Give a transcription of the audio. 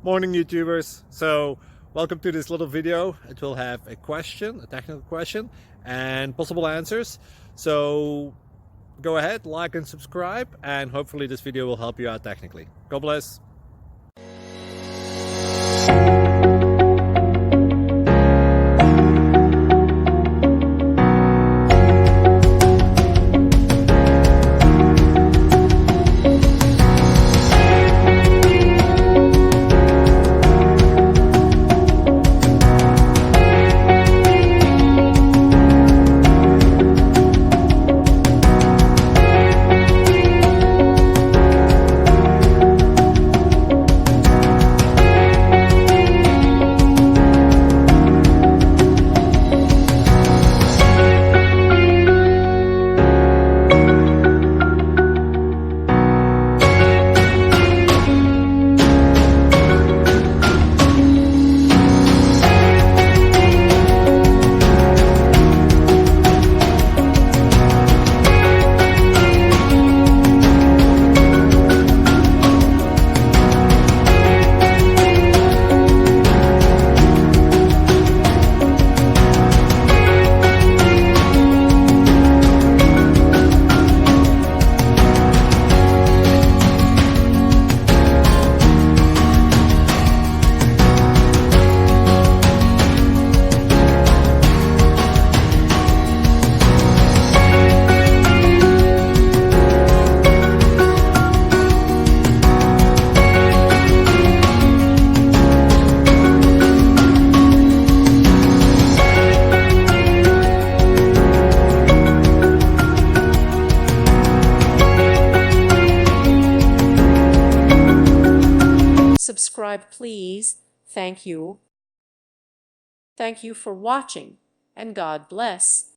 Morning YouTubers. So welcome to this little video. It will have a question, a technical question, and possible answers. So go ahead, like and subscribe, and hopefully this video will help you out technically. God bless. Subscribe, please. Thank you. Thank you for watching, and God bless.